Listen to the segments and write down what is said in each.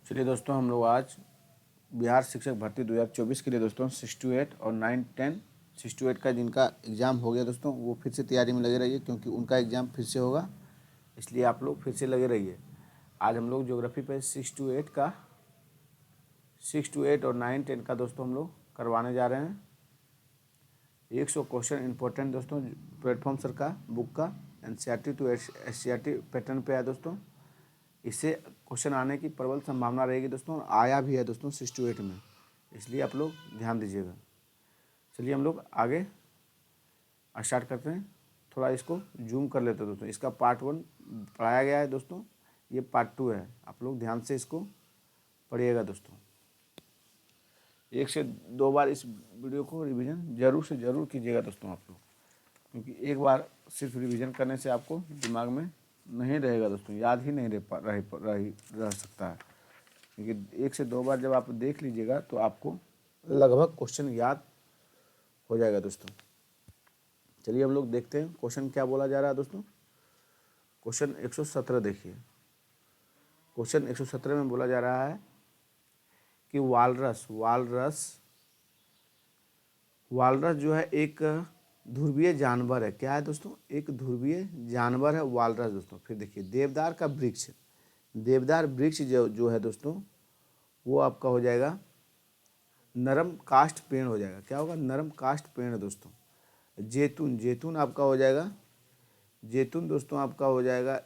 चलिए दोस्तों, हम लोग आज बिहार शिक्षक भर्ती 2024 के लिए दोस्तों 6 to 8 और 9, 10 6 to 8 का जिनका एग्ज़ाम हो गया दोस्तों वो फिर से तैयारी में लगे रहिए, क्योंकि उनका एग्ज़ाम फिर से होगा, इसलिए आप लोग फिर से लगे रहिए। आज हम लोग ज्योग्राफी पे 6 to 8 और 9, 10 का दोस्तों हम लोग करवाने जा रहे हैं। 100 क्वेश्चन इंपॉर्टेंट दोस्तों प्लेटफॉर्म सर का बुक का NCERT टू SCERT पैटर्न पे है दोस्तों। इससे क्वेश्चन आने की प्रबल संभावना रहेगी दोस्तों, आया भी है दोस्तों 6 to 8 में, इसलिए आप लोग ध्यान दीजिएगा। चलिए हम लोग आगे स्टार्ट करते हैं। थोड़ा इसको जूम कर लेते हैं दोस्तों। इसका पार्ट 1 पढ़ाया गया है दोस्तों, ये पार्ट 2 है। आप लोग ध्यान से इसको पढ़िएगा दोस्तों। 1 से 2 बार इस वीडियो को रिवीजन ज़रूर से ज़रूर कीजिएगा दोस्तों आप लोग, क्योंकि एक बार सिर्फ रिवीजन करने से आपको दिमाग में नहीं रहेगा दोस्तों, याद ही नहीं रह सकता है। क्योंकि 1 से 2 बार जब आप देख लीजिएगा तो आपको लगभग क्वेश्चन याद हो जाएगा दोस्तों। चलिए हम लोग देखते हैं क्वेश्चन क्या बोला जा रहा है दोस्तों। क्वेश्चन 117 देखिए। क्वेश्चन 117 में बोला जा रहा है कि वालरस जो है एक ध्रुवीय जानवर है। क्या है दोस्तों? एक ध्रुवीय जानवर है वालरस दोस्तों। फिर देखिए देवदार वृक्ष जो है दोस्तों वो आपका हो जाएगा नरम काष्ठ पेड़ हो जाएगा। क्या होगा? नरम काष्ठ पेड़ है दोस्तों। जैतून आपका हो जाएगा, जैतून दोस्तों आपका हो जाएगा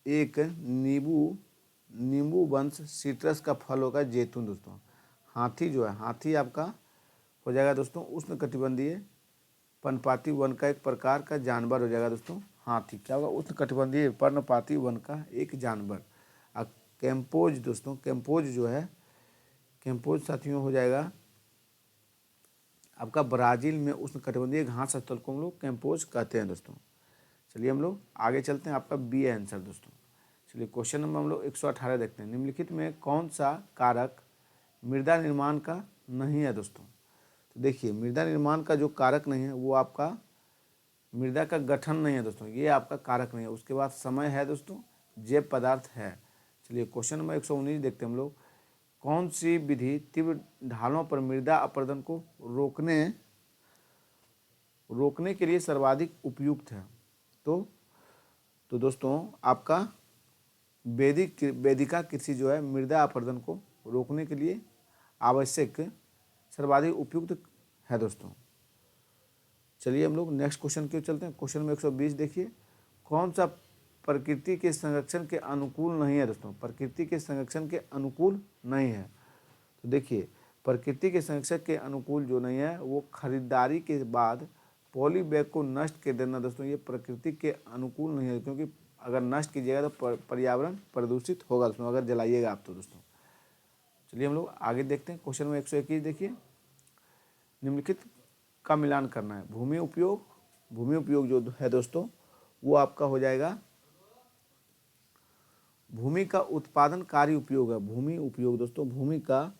एक नींबू वंश सिट्रस का फल होगा जैतून दोस्तों। हाथी आपका हो जाएगा दोस्तों उष्णकटिबंधीय पर्णपाती वन का एक प्रकार का जानवर हो जाएगा दोस्तों। हाथी क्या होगा? उष्णकटिबंधीय पर्णपाती वन का एक जानवर। कैम्पोज दोस्तों, कैम्पोज साथियों हो जाएगा आपका ब्राज़ील में उष्णकटिबंधीय घास स्थल को हम लोग कैम्पोज कहते हैं दोस्तों। चलिए हम लोग आगे चलते हैं। आपका बी है आंसर दोस्तों। चलिए क्वेश्चन नंबर हम लोग 118 देखते हैं। निम्नलिखित में कौन सा कारक मृदा निर्माण का नहीं है दोस्तों? तो देखिए मृदा निर्माण का जो कारक नहीं है वो आपका मृदा का गठन नहीं है दोस्तों, ये आपका कारक नहीं है। उसके बाद समय है दोस्तों, जैव पदार्थ है। चलिए क्वेश्चन नंबर 119 देखते हैं हम लोग। कौन सी विधि तीव्र ढालों पर मृदा अपरदन को रोकने के लिए सर्वाधिक उपयुक्त है? तो दोस्तों आपका वेदिका कृषि जो है मृदा अपरदन को रोकने के लिए आवश्यक सर्वाधिक उपयुक्त है दोस्तों। चलिए हम लोग नेक्स्ट क्वेश्चन की ओर चलते हैं। क्वेश्चन में 120 देखिए। कौन सा प्रकृति के संरक्षण के अनुकूल नहीं है दोस्तों? प्रकृति के संरक्षण के अनुकूल नहीं है। तो देखिए प्रकृति के संरक्षण के अनुकूल जो नहीं है वो खरीदारी के बाद पॉली बैग को नष्ट कर देना दोस्तों, ये प्रकृति के अनुकूल नहीं है, क्योंकि अगर नष्ट कीजिएगा तो पर्यावरण प्रदूषित होगा दोस्तों, अगर जलाइएगा आप तो दोस्तों। चलिए हम लोग आगे देखते हैं। क्वेश्चन में 121 देखिए। निम्नलिखित का मिलान करना है। भूमि उपयोग जो है दोस्तों वो आपका हो जाएगा भूमि का उत्पादनकारी उपयोग है। भूमि उपयोग दोस्तों, भूमि का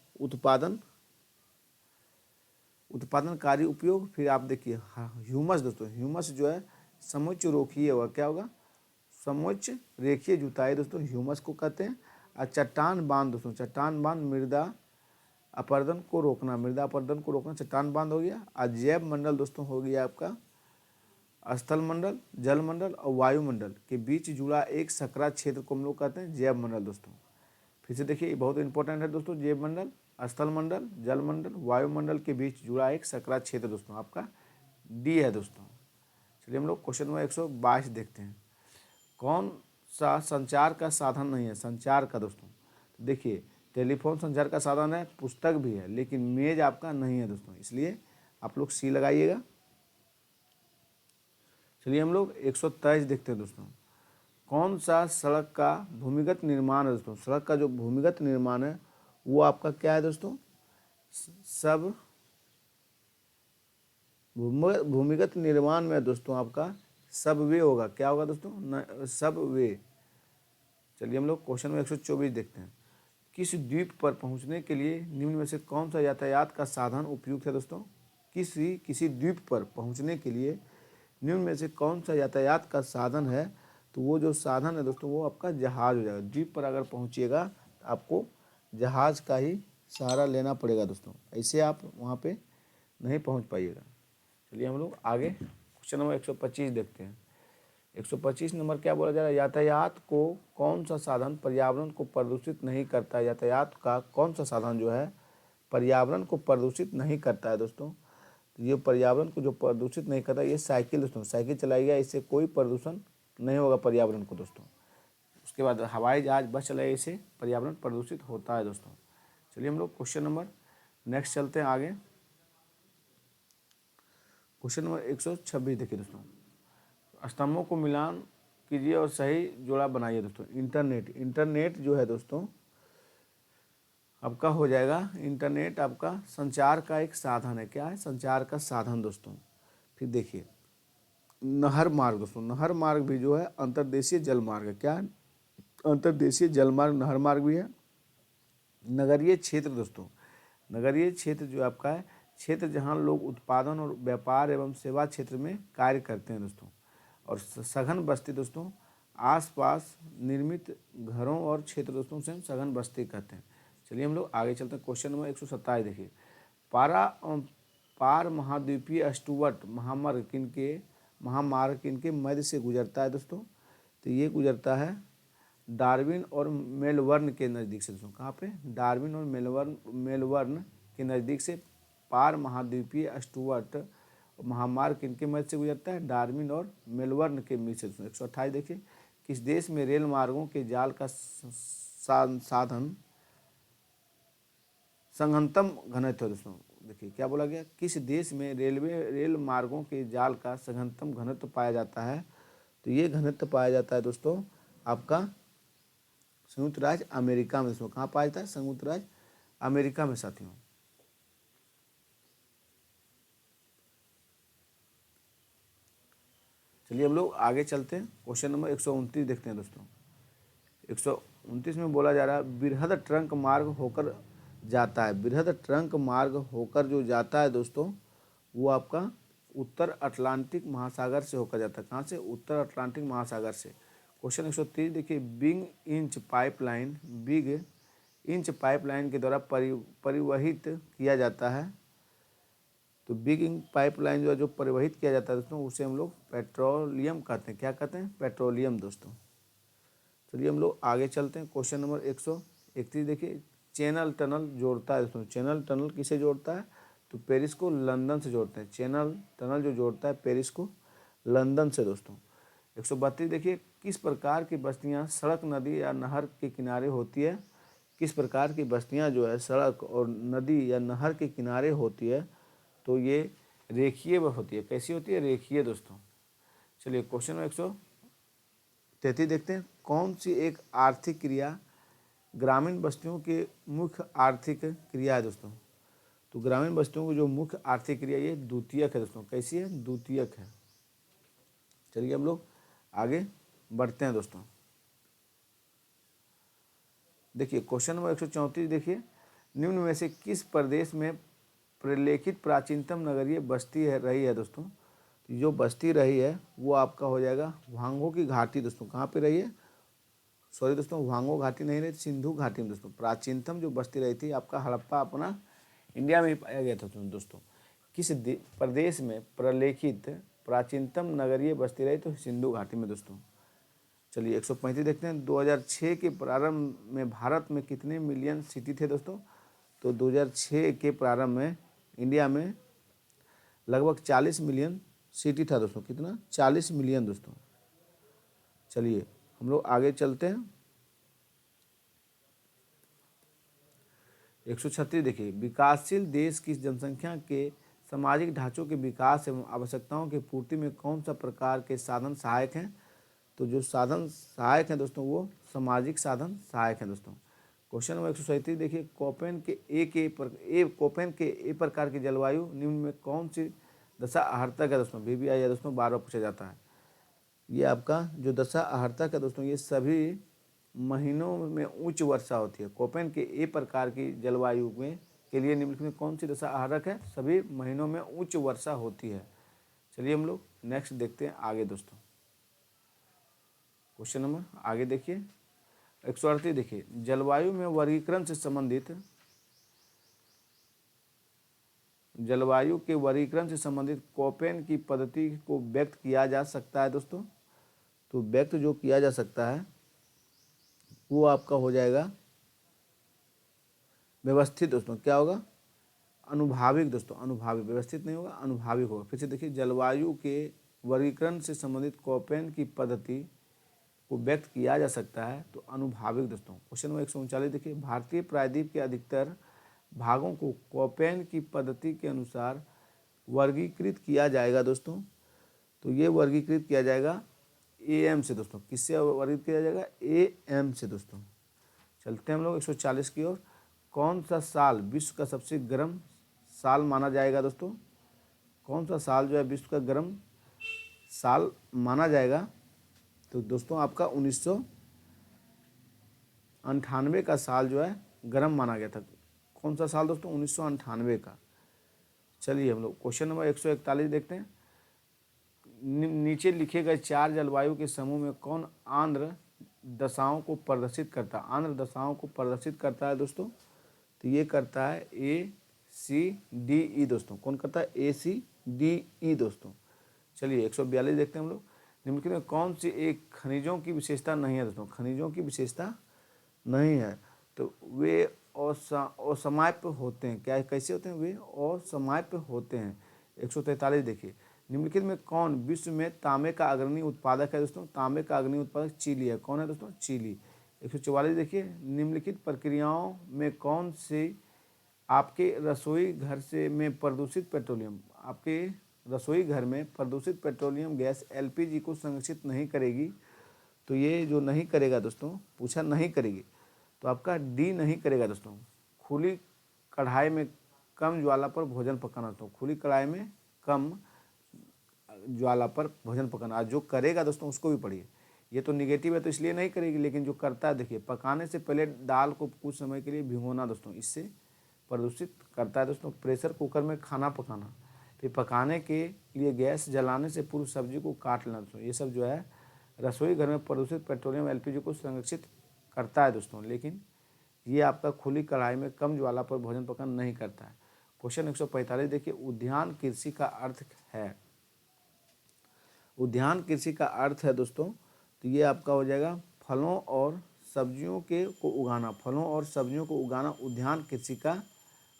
उत्पादनकारी उपयोग। फिर आप देखिए ह्यूमस दोस्तों, ह्यूमस जो है समुच्च रेखीय होगा। क्या होगा? समुच्च रेखीय जुताई दोस्तों ह्यूमस को कहते हैं। और चट्टान बांध दोस्तों, चट्टान बांध मृदा अपरदन को रोकना चट्टान बांध हो गया। और जैव मंडल दोस्तों हो गया आपका स्थल मंडल, जल मंडल और वायुमंडल के बीच जुड़ा एक सकरा क्षेत्र को हम लोग कहते हैं जैव मंडल दोस्तों। फिर से देखिए बहुत इंपॉर्टेंट है दोस्तों, जैव मंडल, स्थल मंडल, जल मंडल, वायुमंडल के बीच जुड़ा एक सकरा क्षेत्र दोस्तों आपका डी है दोस्तों। चलिए हम लोग क्वेश्चन नंबर 122 देखते हैं। कौन सा संचार का साधन नहीं है? संचार का दोस्तों देखिए टेलीफोन संचार का साधन है, पुस्तक भी है, लेकिन मेज आपका नहीं है दोस्तों, इसलिए आप लोग सी लगाइएगा। चलिए हम लोग 123 देखते हैं दोस्तों। कौन सा सड़क का भूमिगत निर्माण है दोस्तों? सड़क का जो भूमिगत निर्माण है वो आपका क्या है दोस्तों? सब भूमिगत निर्माण में दोस्तों आपका सबवे होगा। क्या होगा दोस्तों? सबवे। चलिए हम लोग क्वेश्चन में 124 देखते हैं। किस द्वीप पर पहुंचने के लिए निम्न में से कौन सा यातायात का साधन उपयुक्त है दोस्तों? किसी द्वीप पर पहुंचने के लिए निम्न में से कौन सा यातायात का साधन है? तो वो जो साधन है दोस्तों वो आपका जहाज हो जाएगा। द्वीप पर अगर पहुंचिएगा तो आपको जहाज़ का ही सहारा लेना पड़ेगा दोस्तों, ऐसे आप वहाँ पे नहीं पहुँच पाइएगा। चलिए हम लोग आगे क्वेश्चन नंबर 125 देखते हैं। 125 नंबर क्या बोला जा रहा है, यातायात को कौन सा साधन पर्यावरण को प्रदूषित नहीं करता है। यातायात का कौन सा साधन जो है पर्यावरण को प्रदूषित नहीं करता है दोस्तों। तो ये पर्यावरण को जो प्रदूषित नहीं करता, ये साइकिल दोस्तों, साइकिल चलाइएगा, इससे कोई प्रदूषण नहीं होगा पर्यावरण को दोस्तों। उसके बाद हवाई जहाज, बस चलाइए, इससे पर्यावरण प्रदूषित होता है दोस्तों। चलिए हम लोग क्वेश्चन नंबर नेक्स्ट चलते हैं आगे। क्वेश्चन नंबर 126 देखिए दोस्तों, स्तंभों को मिलान कीजिए और सही जोड़ा बनाइए दोस्तों। इंटरनेट जो है दोस्तों आपका हो जाएगा, इंटरनेट आपका संचार का एक साधन है। क्या है? संचार का साधन दोस्तों। फिर देखिए नहर मार्ग दोस्तों, नहर मार्ग भी जो है अंतर्देशीय जल मार्ग है। क्या है? अंतर्देशीय जल मार्ग, नहर मार्ग भी है। नगरीय क्षेत्र दोस्तों, नगरीय क्षेत्र जो आपका है क्षेत्र जहाँ लोग उत्पादन और व्यापार एवं सेवा क्षेत्र में कार्य करते हैं दोस्तों। और सघन बस्ती दोस्तों, आसपास निर्मित घरों और क्षेत्र दोस्तों से हम सघन बस्ती कहते हैं। चलिए हम लोग आगे चलते हैं। क्वेश्चन नंबर 127 देखिए, पार महाद्वीपीय स्टुअर्ट महामार्ग किनके मध्य से गुजरता है दोस्तों। तो ये गुजरता है डार्विन और मेलबर्न के नज़दीक से दोस्तों। कहाँ पे? डार्विन और मेलबर्न के नज़दीक से पार महाद्वीपीय स्टुअर्ट महामार्ग किनके मध्य से गुजरता है? डार्विन और मेलबर्न के मध्य से दोस्तों। 128 देखिए, किस देश में रेल मार्गों के जाल का साधन सघनतम घनत्व है दोस्तों। देखिए क्या बोला गया, किस देश में रेल मार्गों के जाल का सघनतम घनत्व पाया जाता है। तो ये घनत्व पाया जाता है दोस्तों आपका संयुक्त राज्य अमेरिका में दोस्तों। कहाँ पाया जाता है? संयुक्त राज्य अमेरिका में साथियों। चलिए हम लोग आगे चलते हैं। क्वेश्चन नंबर 129 देखते हैं दोस्तों। 129 में बोला जा रहा है बृहद ट्रंक मार्ग होकर जाता है। बृहद ट्रंक मार्ग होकर जो जाता है दोस्तों, वो आपका उत्तर अटलांटिक महासागर से होकर जाता है। कहाँ से? उत्तर अटलांटिक महासागर से। क्वेश्चन 130 देखिए, बिग इंच पाइपलाइन के द्वारा परिवहित किया जाता है। तो बिग इंच पाइपलाइन जो परिवहित किया जाता है दोस्तों, उसे हम लोग पेट्रोलियम कहते हैं। क्या कहते हैं? पेट्रोलियम दोस्तों। चलिए हम लोग आगे चलते हैं। क्वेश्चन नंबर 131 देखिए, चैनल टनल जोड़ता है दोस्तों। चैनल टनल किसे जोड़ता है? तो पेरिस को लंदन से जोड़ते हैं। चैनल टनल जो जोड़ता है पेरिस को लंदन से दोस्तों। 132 देखिए, किस प्रकार की बस्तियां सड़क, नदी या नहर के किनारे होती है। किस प्रकार की बस्तियां जो है सड़क और नदी या नहर के किनारे होती है। तो ये रेखीय होती है। कैसी होती है? रेखीय दोस्तों। चलिए क्वेश्चन नंबर 133 देखते हैं, कौन सी एक आर्थिक क्रिया ग्रामीण बस्तियों के मुख्य आर्थिक क्रिया है दोस्तों। तो ग्रामीण बस्तियों की जो मुख्य आर्थिक क्रिया ये द्वितीयक है दोस्तों। कैसी है? द्वितीयक है। चलिए हम लोग आगे बढ़ते हैं दोस्तों। देखिए क्वेश्चन नंबर 134 देखिए, निम्न में से किस प्रदेश में प्रलेखित प्राचीनतम नगरीय बस्ती रही है दोस्तों। जो बस्ती रही है वो आपका हो जाएगा वांगो की घाटी दोस्तों। कहाँ पे रही है? सॉरी दोस्तों, वांगो घाटी नहीं रही, सिंधु घाटी में दोस्तों। प्राचीनतम जो बस्ती रही थी आपका हड़प्पा अपना इंडिया में ही पाया गया था दोस्तों। किस प्रदेश में प्रलेखित प्राचीनतम नगरीय बस्ती रही? तो सिंधु घाटी में दोस्तों। चलिए 135 देखते हैं, 2006 के प्रारंभ में भारत में कितने मिलियन सिटी थे दोस्तों। तो 2006 के प्रारंभ में इंडिया में लगभग 40 मिलियन सिटी था दोस्तों। कितना? 40 मिलियन दोस्तों। चलिए हम लोग आगे चलते हैं। 136 देखिए, विकासशील देश की जनसंख्या के सामाजिक ढांचों के विकास एवं आवश्यकताओं की पूर्ति में कौन सा प्रकार के साधन सहायक हैं। तो जो साधन सहायक हैं दोस्तों वो सामाजिक साधन सहायक हैं दोस्तों। क्वेश्चन नंबर 137 देखिए, कोपेन के ए प्रकार की जलवायु निम्न में कौन सी दशा आहर्तक है दोस्तों। VBI है दोस्तों, बार बार पूछा जाता है। ये आपका जो दशा आहर्तक है दोस्तों, ये सभी महीनों में उच्च वर्षा होती है। कोपेन के ए प्रकार की जलवायु में के लिए निम्नलिखित में कौन सी दशा आहरक है? सभी महीनों में उच्च वर्षा होती है। चलिए हम लोग नेक्स्ट देखते हैं आगे दोस्तों। क्वेश्चन नंबर आगे देखिए, 138 देखिए, जलवायु में वर्गीकरण से संबंधित, जलवायु के वर्गीकरण से संबंधित कोपेन की पद्धति को व्यक्त किया जा सकता है दोस्तों। तो व्यक्त जो किया जा सकता है वो आपका हो जाएगा व्यवस्थित दोस्तों। क्या होगा? अनुभाविक दोस्तों, अनुभाविक, व्यवस्थित नहीं होगा, अनुभाविक होगा। फिर से देखिए, जलवायु के वर्गीकरण से संबंधित कोपेन की पद्धति को व्यक्त किया जा सकता है तो अनुभाविक दोस्तों। क्वेश्चन नंबर 139 देखिए, भारतीय प्रायद्वीप के अधिकतर भागों को कोपेन की पद्धति के अनुसार वर्गीकृत किया जाएगा दोस्तों। तो ये वर्गीकृत किया जाएगा AM से दोस्तों। किससे वर्गीकृत किया जाएगा? AM से दोस्तों। चलते हैं हम लोग 140 की ओर। कौन सा साल विश्व का सबसे गर्म साल माना जाएगा दोस्तों? कौन सा साल जो है विश्व का गर्म साल माना जाएगा? तो दोस्तों आपका 1998 का साल जो है गर्म माना गया था। कौन सा साल दोस्तों? 1998 का। चलिए हम लोग क्वेश्चन नंबर 141 देखते हैं। नीचे लिखे गए 4 जलवायु के समूह में कौन आंध्र दशाओं को प्रदर्शित करता है? आंध्र दशाओं को प्रदर्शित करता है दोस्तों। तो ये करता है ACDE दोस्तों। कौन करता है? ACDE दोस्तों। चलिए 142 देखते हैं हम लोग। निम्नलिखित में कौन सी एक खनिजों की विशेषता नहीं है दोस्तों? खनिजों की विशेषता नहीं है तो वे असमाप्य होते हैं। क्या कैसे होते हैं? वे असमाप्य होते हैं। 143 देखिए, निम्नलिखित में कौन विश्व में तांबे का अग्रणी उत्पादक है दोस्तों? तांबे का अग्रणी उत्पादक चिली है। कौन है दोस्तों? चिली। 144 देखिए, निम्नलिखित प्रक्रियाओं में कौन सी आपके रसोई घर से में प्रदूषित पेट्रोलियम, आपके रसोई घर में प्रदूषित पेट्रोलियम गैस LPG को संरक्षित नहीं करेगी? तो ये जो नहीं करेगा दोस्तों, पूछा नहीं करेगी, तो आपका D नहीं करेगा दोस्तों। खुली कढ़ाई में कम ज्वाला पर भोजन पकाना दोस्तों। खुली कढ़ाई में कम ज्वाला पर भोजन पकाना। आज जो करेगा दोस्तों उसको भी पढ़िए। ये तो निगेटिव है तो इसलिए नहीं करेगी, लेकिन जो करता है देखिए, पकाने से पहले दाल को कुछ समय के लिए भिगोना दोस्तों, इससे प्रदूषित करता है दोस्तों। प्रेशर कुकर में खाना पकाना, फिर पकाने के लिए गैस जलाने से पूर्व सब्जी को काट लेना दोस्तों। ये सब जो है रसोई घर में प्रदूषित पेट्रोलियम LPG को संरक्षित करता है दोस्तों, लेकिन ये आपका खुली कढ़ाई में कम ज्वाला पर भोजन पकाना नहीं करता है। क्वेश्चन 145 देखिए, उद्यान कृषि का अर्थ है, उद्यान कृषि का अर्थ है दोस्तों, तो ये आपका हो जाएगा फलों और सब्जियों के को उगाना। फलों और सब्जियों को उगाना उद्यान कृषि का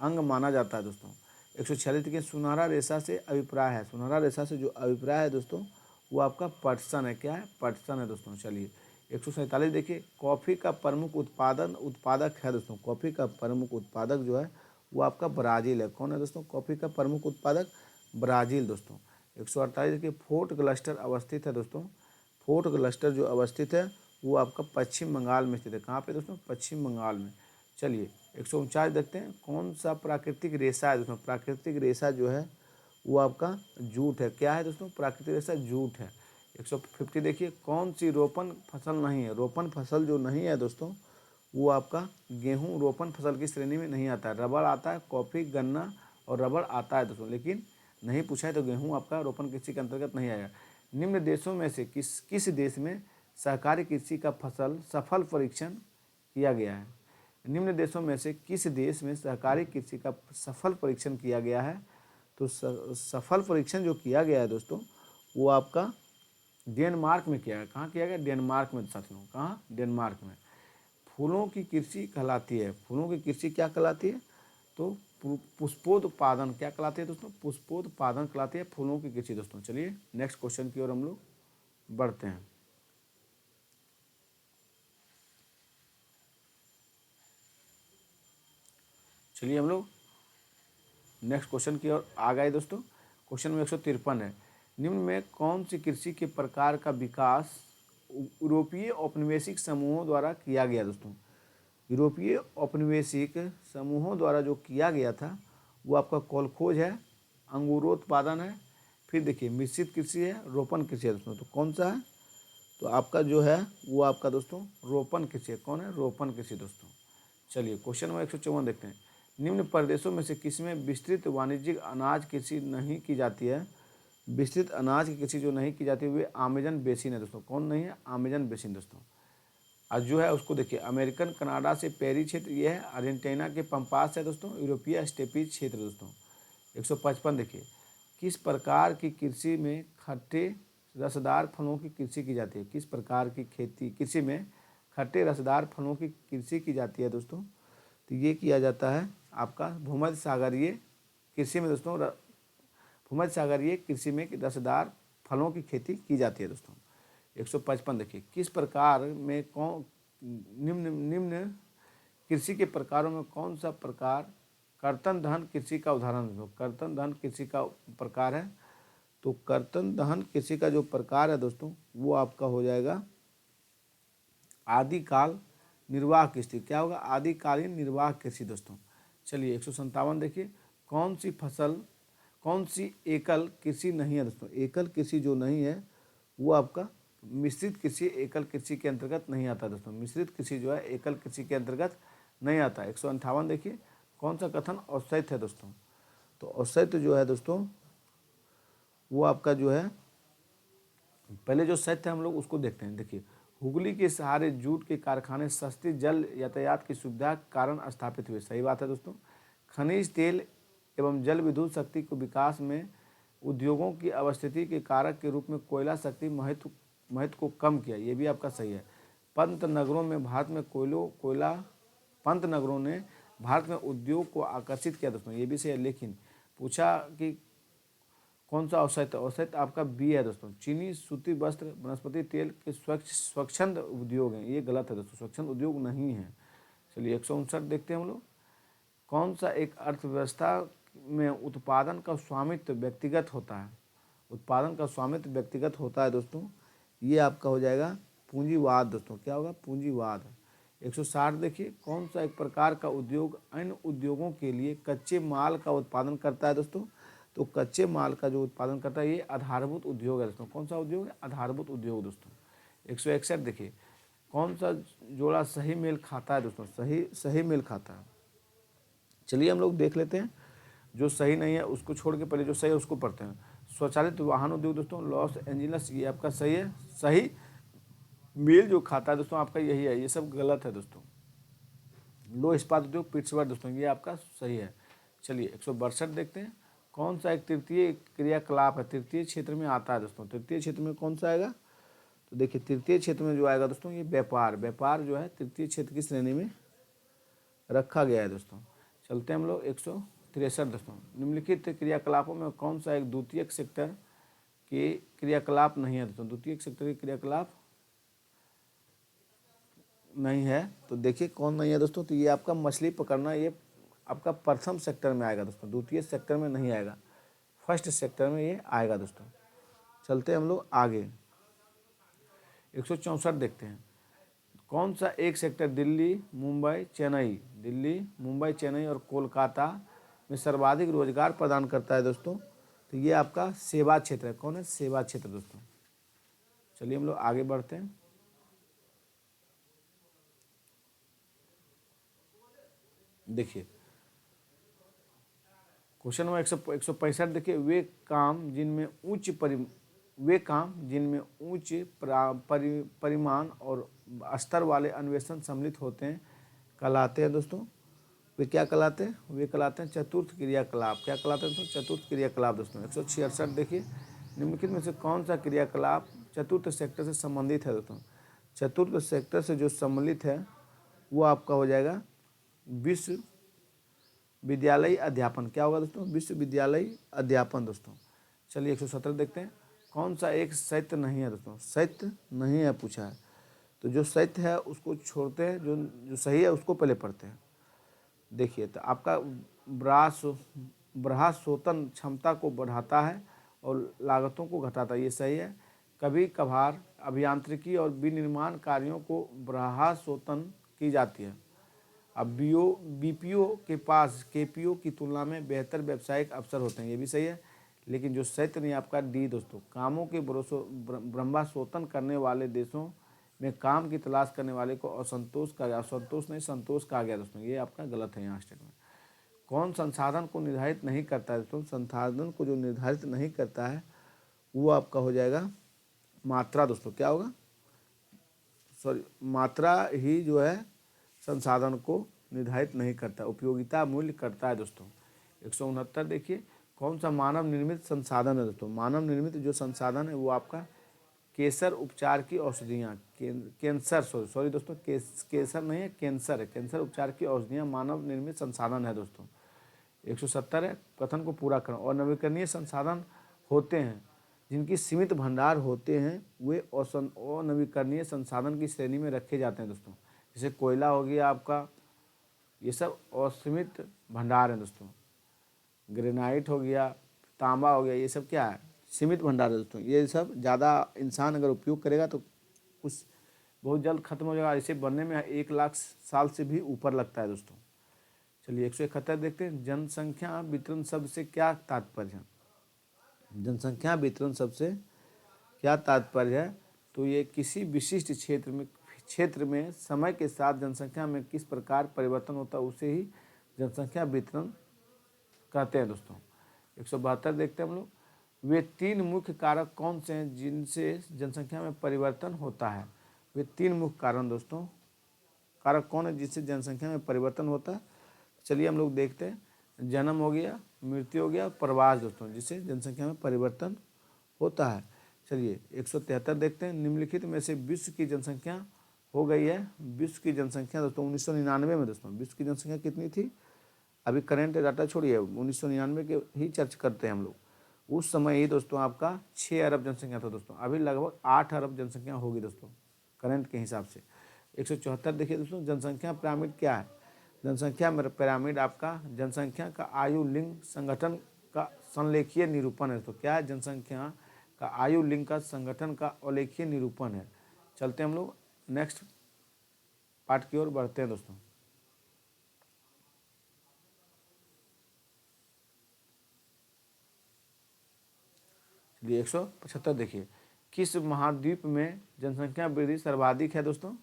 अंग माना जाता है दोस्तों। 146 देखिए, सुनहरा रेशा से अभिप्राय है। सुनहरा रेशा से जो अभिप्राय है दोस्तों वो आपका पटसन है। क्या है? पटसन है दोस्तों। चलिए 147 देखिए, कॉफ़ी का प्रमुख उत्पादक है दोस्तों। कॉफ़ी का प्रमुख उत्पादक जो है वो आपका ब्राज़ील है। कौन है दोस्तों? कॉफ़ी का प्रमुख उत्पादक ब्राज़ील दोस्तों। 148 देखिए, फोर्ट क्लस्टर अवस्थित है दोस्तों। फोर्ट क्लस्टर जो अवस्थित है वो आपका पश्चिम बंगाल में स्थित है। कहाँ पे दोस्तों? पश्चिम बंगाल में। चलिए 149 देखते हैं, कौन सा प्राकृतिक रेशा है दोस्तों? प्राकृतिक रेशा जो है वो आपका जूट है। क्या है दोस्तों? प्राकृतिक रेशा जूट है। 150 देखिए, कौन सी रोपण फसल नहीं है? रोपण फसल जो नहीं है दोस्तों वो आपका गेहूं रोपण फसल की श्रेणी में नहीं आता है। रबड़ आता है, कॉफ़ी, गन्ना और रबड़ आता है दोस्तों, लेकिन नहीं पूछा है तो गेहूं आपका रोपण कृषि के अंतर्गत नहीं आएगा। निम्न देशों में से किस देश में सहकारी कृषि का सफल परीक्षण किया गया है? निम्न देशों में से किस देश में सहकारी कृषि का सफल परीक्षण किया गया है? तो सफल परीक्षण जो किया गया है दोस्तों वो आपका डेनमार्क में किया गया। कहाँ किया गया? डेनमार्क में साथियों। कहाँ? डेनमार्क में। फूलों की कृषि कहलाती है। फूलों की कृषि क्या कहलाती है? तो पुष्पोत्पादन क्या कहलाती है दोस्तों? पुष्पोत्पादन कहलाती है फूलों की कृषि दोस्तों। चलिए नेक्स्ट क्वेश्चन की ओर हम लोग बढ़ते हैं। चलिए हम लोग नेक्स्ट क्वेश्चन की ओर आ गए दोस्तों। क्वेश्चन में 153 है, निम्न में कौन सी कृषि के प्रकार का विकास यूरोपीय औपनिवेशिक समूहों द्वारा किया गया दोस्तों? यूरोपीय औपनिवेशिक समूहों द्वारा जो किया गया था वो आपका कोलखोज है, अंगूरोत्पादन है, फिर देखिए मिश्रित कृषि है, रोपण कृषि है दोस्तों। तो कौन सा है? तो आपका जो है वो आपका दोस्तों रोपण कृषि है। कौन है? रोपण कृषि दोस्तों। चलिए क्वेश्चन नंबर 154 देखते हैं, निम्न प्रदेशों में से किसमें विस्तृत वाणिज्यिक अनाज कृषि नहीं की जाती है? विस्तृत अनाज की कृषि जो नहीं की जाती है वे अमेजन बेसिन है दोस्तों। कौन नहीं है? अमेजन बेसिन दोस्तों। आज जो है उसको देखिए, अमेरिकन कनाडा से पेरी क्षेत्र ये है, अर्जेंटीना के पंपास है दोस्तों, यूरोपीय स्टेपीज क्षेत्र दोस्तों। 155 देखिए, किस प्रकार की कृषि में खट्टे रसदार फलों की कृषि की जाती है? किस प्रकार की कृषि में खट्टे रसदार फलों की कृषि की जाती है दोस्तों? तो ये किया जाता है आपका भूमध्य सागरीय कृषि में दोस्तों। भूमध्य सागरीय कृषि में रसदार फलों की खेती की जाती है दोस्तों। 155 देखिए, किस प्रकार में कौन निम्न निम्न कृषि के प्रकारों में कौन सा प्रकार कर्तन दहन कृषि का उदाहरण है? कर्तन दहन कृषि का प्रकार है, तो कर्तन दहन कृषि का जो प्रकार है दोस्तों वो आपका हो जाएगा आदिकाल निर्वाह कृषि। क्या होगा? आदिकालीन निर्वाह कृषि दोस्तों। चलिए 157 देखिए, कौन सी एकल कृषि नहीं है दोस्तों? एकल कृषि जो नहीं है वो आपका मिश्रित कृषि एकल कृषि के अंतर्गत नहीं आता दोस्तों। मिश्रित कृषि जो है एकल कृषि के अंतर्गत नहीं आता। 158 देखिए, कौन सा कथन औसत है दोस्तों? तो औसत जो है दोस्तों वो आपका जो है, पहले जो सत्य है हम लोग उसको देखते हैं। देखिए, हुगली के सहारे जूट के कारखाने सस्ती जल यातायात की सुविधा के कारण स्थापित हुए। सही बात है दोस्तों। खनिज तेल एवं जल विद्युत शक्ति को विकास में उद्योगों की अवस्थिति के कारक के रूप में कोयला शक्ति महत्व को कम किया। ये भी आपका सही है। पंत नगरों में भारत में पंत नगरों ने भारत में उद्योग को आकर्षित किया दोस्तों। ये भी सही है। लेकिन पूछा कि कौन सा औसत? औसत आपका बी है दोस्तों। चीनी, सूती वस्त्र, वनस्पति तेल के स्वच्छंद उद्योग हैं। ये गलत है दोस्तों, स्वच्छंद उद्योग नहीं है। चलिए 159 देखते हैं हम लोग। कौन सा एक अर्थव्यवस्था में उत्पादन का स्वामित्व व्यक्तिगत होता है? उत्पादन का स्वामित्व व्यक्तिगत होता है दोस्तों। ये आपका हो जाएगा पूंजीवाद दोस्तों। क्या होगा? पूंजीवाद। 160 देखिए, कौन सा एक प्रकार का उद्योग अन्य उद्योगों के लिए कच्चे माल का उत्पादन करता है दोस्तों? तो कच्चे माल का जो उत्पादन करता है ये आधारभूत उद्योग है दोस्तों। कौन सा उद्योग है? आधारभूत उद्योग दोस्तों। 161 देखिए, कौन सा जोड़ा सही मेल खाता है दोस्तों? सही मेल खाता है। चलिए हम लोग देख लेते हैं, जो सही नहीं है उसको छोड़ के पहले जो सही है उसको पढ़ते हैं। स्वचालित वाहन उद्योग दोस्तों, लॉस एंजलिस, ये आपका सही है। सही मेल जो खाता है दोस्तों आपका यही है। ये सब गलत है दोस्तों। लो इस्पात उद्योग, पिट्सबर्ग दोस्तों, ये आपका सही है। चलिए 162 देखते हैं, कौन सा एक तृतीय क्रियाकलाप है? तृतीय क्षेत्र में आता है दोस्तों। तृतीय क्षेत्र में कौन सा आएगा? तो देखिए, तृतीय क्षेत्र में जो आएगा दोस्तों ये व्यापार जो है तृतीय क्षेत्र की श्रेणी में रखा गया है दोस्तों। चलते हैं हम लोग 163 दोस्तों। निम्नलिखित क्रियाकलापों में कौन सा एक द्वितीयक सेक्टर के क्रियाकलाप नहीं है दोस्तों? द्वितीयक सेक्टर के क्रियाकलाप नहीं है। तो देखिए कौन नहीं है दोस्तों? तो ये आपका मछली पकड़ना, ये आपका प्रथम सेक्टर में आएगा दोस्तों। द्वितीय सेक्टर में नहीं आएगा, फर्स्ट सेक्टर में ये आएगा दोस्तों। चलते हैं हम लोग आगे 164 देखते हैं। कौन सा एक सेक्टर दिल्ली, मुंबई, चेन्नई और कोलकाता में सर्वाधिक रोजगार प्रदान करता है दोस्तों? तो ये आपका सेवा क्षेत्र है। कौन है? सेवा क्षेत्र दोस्तों। चलिए हम लोग आगे बढ़ते हैं। देखिए क्वेश्चन नंबर 165 देखिए, वे काम जिनमें उच्च परिमाण और स्तर वाले अन्वेषण सम्मिलित होते हैं कहलाते हैं दोस्तों। वे क्या कहलाते हैं? वे कहलाते हैं चतुर्थ क्रियाकलाप। क्या कहलाते हैं दोस्तों? चतुर्थ क्रियाकलाप दोस्तों। 166 देखिए, निम्नलिखित में से कौन सा क्रियाकलाप चतुर्थ सेक्टर से संबंधित है दोस्तों? चतुर्थ सेक्टर से जो सम्मिलित है वो आपका हो जाएगा विश्वविद्यालय अध्यापन। क्या होगा दोस्तों? विश्वविद्यालय अध्यापन दोस्तों। चलिए 117 देखते हैं, कौन सा एक साहित्य नहीं है दोस्तों? साहित्य नहीं है पूछा है, तो जो साहित्य है उसको छोड़ते हैं, जो सही है उसको पहले पढ़ते हैं। देखिए, तो आपका ब्रहाशोतन क्षमता को बढ़ाता है और लागतों को घटाता है। ये सही है। कभी कभार अभियांत्रिकी और विनिर्माण कार्यों को ब्रहाशोतन की जाती है। अब बीपीओ के पास केपीओ की तुलना में बेहतर व्यावसायिक अवसर होते हैं। ये भी सही है। लेकिन जो सत्य नहीं आपका डी दोस्तों, कामों के ब्रह्माशोतन करने वाले देशों में काम की तलाश करने वाले को संतोष कहा गया दोस्तों। ये आपका गलत है यहाँ स्टेटमेंट। कौन संसाधन को निर्धारित नहीं करता है दोस्तों? संसाधन को जो निर्धारित नहीं करता है वो आपका हो जाएगा मात्रा दोस्तों। क्या होगा? मात्रा ही जो है संसाधन को निर्धारित नहीं करता, उपयोगिता मूल्य करता है दोस्तों। 169 देखिए, कौन सा मानव निर्मित संसाधन है दोस्तों? मानव निर्मित जो संसाधन है वो आपका कैंसर उपचार की औषधियाँ, कैंसर सॉरी दोस्तों, कैंसर नहीं है, कैंसर है। कैंसर उपचार की औषधियाँ मानव निर्मित संसाधन है दोस्तों। 170 है, कथन को पूरा करें। और नवीकरणीय संसाधन होते हैं जिनकी सीमित भंडार होते हैं, वे अनवीकरणीय संसाधन की श्रेणी में रखे जाते हैं दोस्तों। जैसे कोयला हो गया आपका, ये सब असीमित भंडार है दोस्तों। ग्रेनाइट हो गया, तांबा हो गया, ये सब क्या है? सीमित भंडार है दोस्तों। ये सब ज़्यादा इंसान अगर उपयोग करेगा तो कुछ बहुत जल्द खत्म हो जाएगा। इसे बनने में 1 लाख साल से भी ऊपर लगता है दोस्तों। चलिए 171 देखते हैं, जनसंख्या वितरण शब्द से क्या तात्पर्य है? जनसंख्या वितरण शब्द से क्या तात्पर्य है? तो ये किसी विशिष्ट क्षेत्र में समय के साथ जनसंख्या में किस प्रकार परिवर्तन होता है उसे ही जनसंख्या वितरण कहते हैं दोस्तों। 172 देखते हैं हम लोग, वे 3 मुख्य कारक कौन से हैं जिनसे जनसंख्या में परिवर्तन होता है? वे 3 मुख्य कारण दोस्तों, कारक कौन है जिससे जनसंख्या में परिवर्तन होता है? चलिए हम लोग देखते हैं। जन्म हो गया, मृत्यु हो गया, प्रवास दोस्तों, जिससे जनसंख्या में परिवर्तन होता है। चलिए 173 देखते हैं, निम्नलिखित में से विश्व की जनसंख्या हो गई है। विश्व की जनसंख्या दोस्तों 1999 में दोस्तों विश्व की जनसंख्या कितनी थी? अभी करंट डाटा छोड़िए, 1999 के ही चर्चा करते हैं हम लोग। उस समय ही दोस्तों आपका 6 अरब जनसंख्या था दोस्तों। अभी लगभग 8 अरब जनसंख्या होगी दोस्तों करंट के हिसाब से। 174 देखिए दोस्तों, जनसंख्या पिरामिड क्या है? जनसंख्या पिरामिड आपका जनसंख्या का आयु लिंग संगठन का संलेखीय निरूपण है। तो क्या है? जनसंख्या का आयु लिंग का संगठन का उल्लेखीय निरूपण है। चलते हम लोग नेक्स्ट पार्ट की ओर बढ़ते हैं दोस्तों। चलिए 175 देखिए, किस महाद्वीप में जनसंख्या वृद्धि सर्वाधिक है दोस्तों?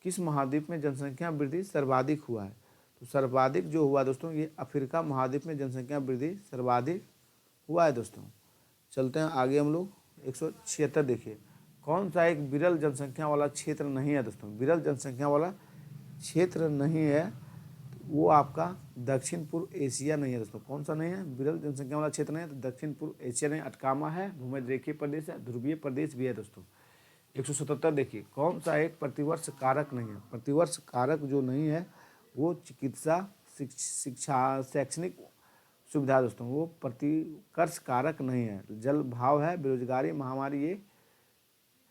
किस महाद्वीप में जनसंख्या वृद्धि सर्वाधिक हुआ है? तो सर्वाधिक जो हुआ दोस्तों, ये अफ्रीका महाद्वीप में जनसंख्या वृद्धि सर्वाधिक हुआ है दोस्तों। चलते हैं आगे हम लोग। 176 देखिए, कौन सा एक विरल जनसंख्या वाला क्षेत्र नहीं है दोस्तों? विरल जनसंख्या वाला क्षेत्र नहीं है, वो आपका दक्षिण पूर्व एशिया नहीं है दोस्तों। कौन सा नहीं है? विरल जनसंख्या वाला क्षेत्र नहीं है तो दक्षिण पूर्व एशिया नहीं, अटकामा है, भूमध्यरेखीय प्रदेश है, ध्रुवीय प्रदेश भी है दोस्तों। 177 देखिए, कौन सा एक प्रतिवर्ष कारक नहीं है? प्रतिवर्ष कारक जो नहीं है वो चिकित्सा, शिक्षा, शैक्षणिक सुविधा दोस्तों, वो प्रतिकर्ष कारक नहीं है। जल भाव है, बेरोजगारी, महामारी, ये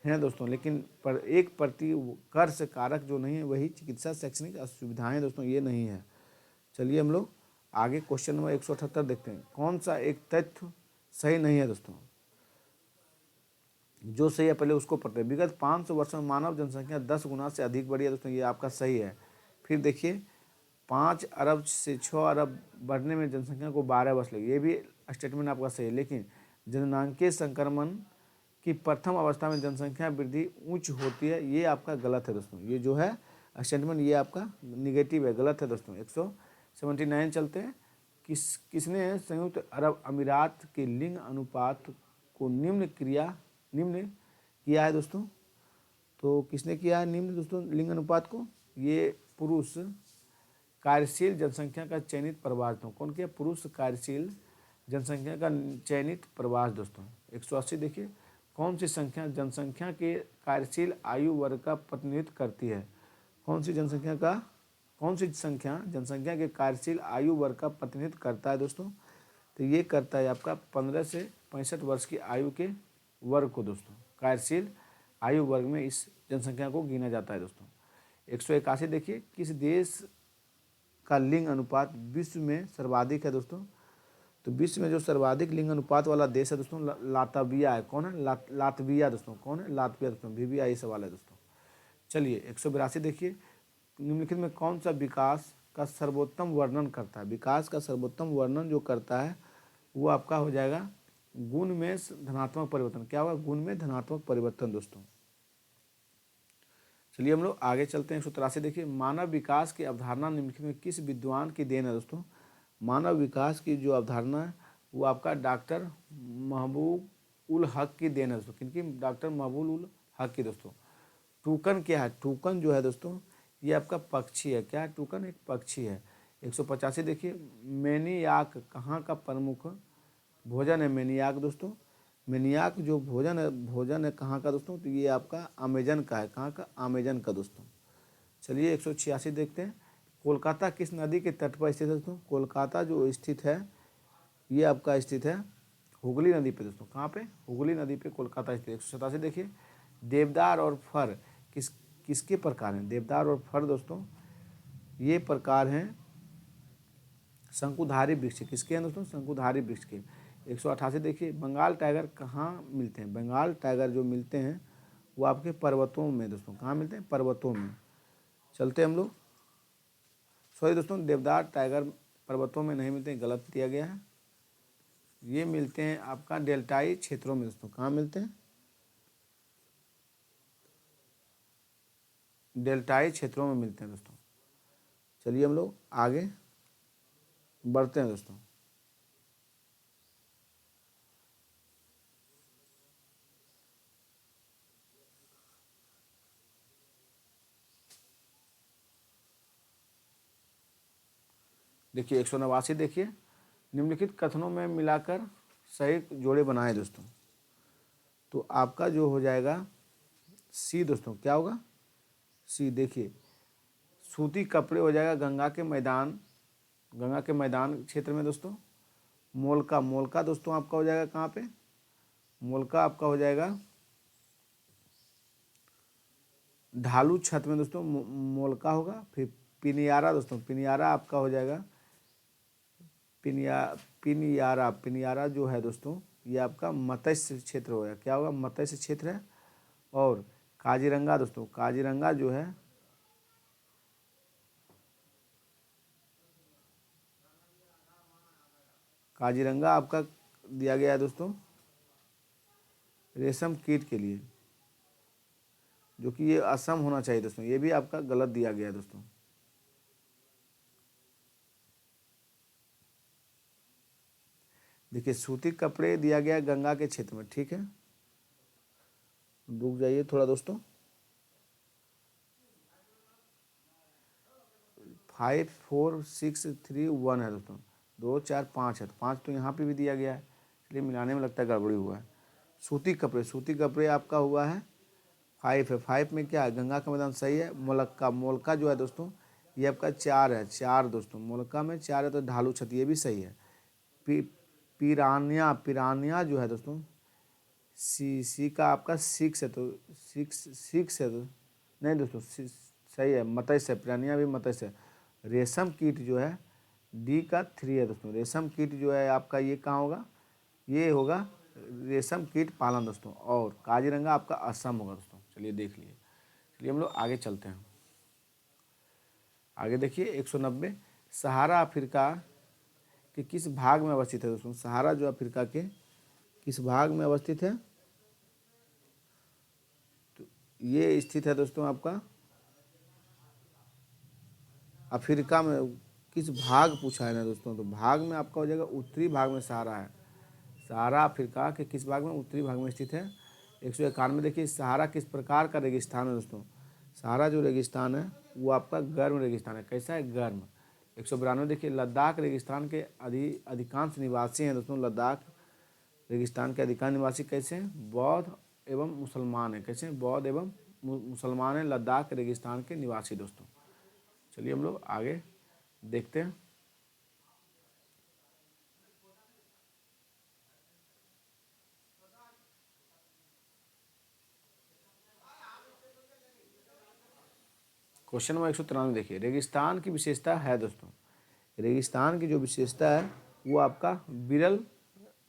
हैं दोस्तों। लेकिन पर एक प्रतिकर्ष कारक जो नहीं है वही चिकित्सा, शैक्षणिक सुविधाएं दोस्तों, ये नहीं है। चलिए हम लोग आगे क्वेश्चन नंबर 178 देखते हैं, कौन सा एक तथ्य सही नहीं है दोस्तों? जो सही है पहले उसको पढ़ते हैं। विगत 500 वर्षों में मानव जनसंख्या 10 गुना से अधिक बढ़ी है दोस्तों, ये आपका सही है। फिर देखिए 5 अरब से 6 अरब बढ़ने में जनसंख्या को 12 वर्ष लगे, ये भी स्टेटमेंट आपका सही है। लेकिन जननांकीय संक्रमण की प्रथम अवस्था में जनसंख्या वृद्धि उच्च होती है, ये आपका गलत है दोस्तों। ये जो है स्टेटमेंट ये आपका निगेटिव है, गलत है दोस्तों। 179 चलते हैं, किसने संयुक्त अरब अमीरात के लिंग अनुपात को निम्न किया है दोस्तों? तो किसने किया है निम्न दोस्तों लिंग अनुपात को? ये पुरुष कार्यशील जनसंख्या का चयनित प्रवास दोस्तों। कौन किया? पुरुष कार्यशील जनसंख्या का चयनित प्रवास दोस्तों। 180 देखिए, कौन सी संख्या जनसंख्या के कार्यशील आयु वर्ग का प्रतिनिधित्व करती है? कौन सी संख्या जनसंख्या के कार्यशील आयु वर्ग का प्रतिनिधित्व करता है दोस्तों? तो ये करता है आपका 15 से 65 वर्ष की आयु के वर्ग को दोस्तों। कार्यशील आयु वर्ग में इस जनसंख्या को गिना जाता है दोस्तों। 181 देखिए, किस देश का लिंग अनुपात विश्व में सर्वाधिक है दोस्तों? तो विश्व में जो सर्वाधिक लिंग अनुपात वाला देश है दोस्तों लातविया है। कौन है? लातविया दोस्तों। कौन है? लातविया दोस्तों। VVI सवाल है दोस्तों। चलिए 182 देखिए, निम्नलिखित में कौन सा विकास का सर्वोत्तम वर्णन करता है? विकास का सर्वोत्तम वर्णन जो करता है वो आपका हो जाएगा गुण में धनात्मक परिवर्तन। क्या होगा? गुण में धनात्मक परिवर्तन दोस्तों। चलिए हम लोग आगे चलते हैं। 183 देखिए, मानव विकास की अवधारणा निम्नलिखित में किस विद्वान की देन है दोस्तों? मानव विकास की जो अवधारणा है वो आपका डॉक्टर महबूब उल हक की देन है दोस्तों। किनकी? डॉक्टर महबूब उल हक की दोस्तों। टूकन क्या है? टूकन जो है दोस्तों ये आपका पक्षी है। क्या है टूकन? एक पक्षी है। 185 देखिए, मेनियाक कहाँ का प्रमुख भोजन है? मेनियाक दोस्तों, मेनियाक जो भोजन है कहाँ का दोस्तों? तो ये आपका अमेजन का है। कहाँ का? अमेजन का दोस्तों। चलिए 186 देखते हैं। कोलकाता किस नदी के तट पर स्थित है दोस्तों? कोलकाता जो स्थित है ये आपका स्थित है हुगली नदी पे दोस्तों। कहाँ पे? हुगली नदी पे कोलकाता स्थित है। 187 देखिए, देवदार और फर किसके प्रकार हैं? देवदार और फर दोस्तों ये प्रकार हैं शंकुधारी वृक्ष। किसके हैं दोस्तों? शंकुधारी वृक्ष के। 188 देखिए, बंगाल टाइगर कहाँ मिलते हैं? बंगाल टाइगर जो मिलते हैं वो आपके पर्वतों में दोस्तों। कहाँ मिलते हैं? पर्वतों में। चलते हम लोग, सॉरी दोस्तों, देवदार टाइगर पर्वतों में नहीं मिलते हैं, गलत दिया गया है। ये मिलते हैं आपका डेल्टाई क्षेत्रों में दोस्तों। कहाँ मिलते हैं? डेल्टाई क्षेत्रों में मिलते हैं दोस्तों। चलिए हम लोग आगे बढ़ते हैं दोस्तों। देखिए 189 देखिए, निम्नलिखित कथनों में मिलाकर सही जोड़े बनाए दोस्तों। तो आपका जो हो जाएगा सी दोस्तों। क्या होगा? सी। देखिए, सूती कपड़े हो जाएगा गंगा के मैदान क्षेत्र में दोस्तों। मोलका दोस्तों आपका हो जाएगा कहाँ पे? मोलका आपका हो जाएगा ढालू छत में दोस्तों। मोलका होगा। फिर पिनियारा दोस्तों, पिनियारा आपका हो जाएगा पिनियारा जो है दोस्तों ये आपका मत्स्य क्षेत्र होगा। क्या होगा? मत्स्य क्षेत्र है। और काजीरंगा दोस्तों, काजीरंगा जो है काजीरंगा आपका दिया गया है दोस्तों रेशम कीट के लिए, जो कि ये असम होना चाहिए दोस्तों। ये भी आपका गलत दिया गया है दोस्तों। देखिए, सूती कपड़े दिया गया गंगा के क्षेत्र में। ठीक है, रुक जाइए थोड़ा दोस्तों। 5 4 6 3 1 है दोस्तों। 2 4 5 है, तो 5 तो यहाँ पे भी दिया गया है, इसलिए मिलाने में लगता है गड़बड़ी हुआ है। सूती कपड़े आपका हुआ है 5 है। 5 में क्या है? गंगा का मैदान सही है। मोलका जो है दोस्तों ये आपका 4 है। 4 दोस्तों, मोलका में 4 है, तो ढालू छत ये भी सही है। पिरानिया जो है दोस्तों सी का आपका 6 है, तो 6 है तो नहीं दोस्तों, सही है। मत्स्य है, पिरानिया भी मत्स्य है। रेशम कीट जो है डी का 3 है दोस्तों। रेशम कीट जो है आपका ये कहाँ होगा? ये होगा रेशम कीट पालन दोस्तों। और काजीरंगा आपका असम होगा दोस्तों। चलिए देख लिए। चलिए हम लोग आगे चलते हैं। आगे देखिए 190, सहारा अफ्रीका के किस भाग में अवस्थित है दोस्तों? सहारा जो अफ्रीका के किस भाग में अवस्थित है? तो ये स्थित है दोस्तों आपका अफ्रीका में। किस भाग पूछा है ना दोस्तों? तो भाग में आपका हो जाएगा उत्तरी भाग में सहारा है। सहारा अफ्रीका के किस भाग में? उत्तरी भाग में स्थित है। 191 देखिए, सहारा किस प्रकार का रेगिस्तान है दोस्तों? सहारा जो रेगिस्तान है वो आपका गर्म रेगिस्तान है। कैसा है? गर्म। 192 देखिए, लद्दाख रेगिस्तान के अधिकांश निवासी हैं दोस्तों। लद्दाख रेगिस्तान के अधिकांश निवासी कैसे हैं? बौद्ध एवं मुसलमान हैं। कैसे हैं? बौद्ध एवं मुसलमान हैं लद्दाख रेगिस्तान के निवासी दोस्तों। चलिए हम लोग आगे देखते हैं। क्वेश्चन नंबर 193 देखिए, रेगिस्तान की विशेषता है दोस्तों। रेगिस्तान की जो विशेषता है वो आपका विरल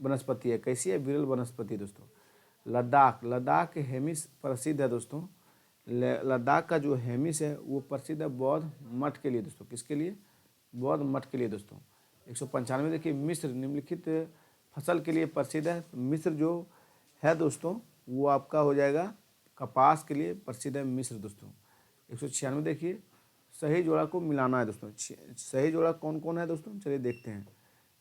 वनस्पति है। कैसी है? विरल वनस्पति दोस्तों। लद्दाख के हेमिस प्रसिद्ध है दोस्तों। लद्दाख का जो हेमिस है वो प्रसिद्ध है बौद्ध मठ के लिए दोस्तों। किसके लिए? बौद्ध मठ के लिए दोस्तों। 195 देखिए, मिस्र निम्नलिखित फसल के लिए प्रसिद्ध है। मिस्र जो है दोस्तों वो आपका हो जाएगा कपास के लिए प्रसिद्ध है मिस्र दोस्तों। 196 देखिए, सही जोड़ा को मिलाना है दोस्तों। सही जोड़ा कौन कौन है दोस्तों? चलिए देखते हैं।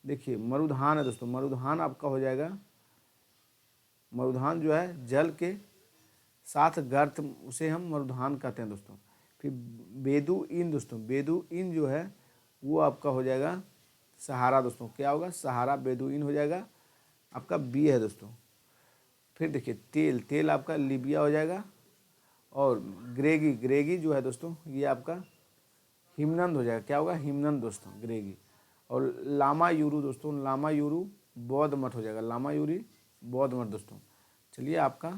देखिए, मरुधान है दोस्तों। मरुधान आपका हो जाएगा, मरुधान जो है जल के साथ गर्त उसे हम मरुधान कहते हैं दोस्तों। फिर बेदुइन दोस्तों, बेदुइन जो है वो आपका हो जाएगा सहारा दोस्तों। क्या होगा? सहारा, बेदुइन हो जाएगा आपका बी है दोस्तों। फिर देखिए तेल, तेल आपका लीबिया हो जाएगा। और ग्रेगी, ग्रेगी जो है दोस्तों ये आपका हिमनंद हो जाएगा। क्या होगा? हिमनंद दोस्तों, ग्रेगी। और लामा यूरू दोस्तों, लामा यूरू बौद्ध मठ हो जाएगा, लामा यूरी बौद्ध मठ दोस्तों। चलिए आपका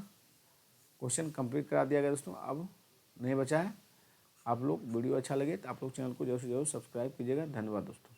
क्वेश्चन कंप्लीट करा दिया गया दोस्तों। अब नहीं बचा है। आप लोग वीडियो अच्छा लगे तो आप लोग चैनल को जरूर से जरूर सब्सक्राइब कीजिएगा। धन्यवाद दोस्तों।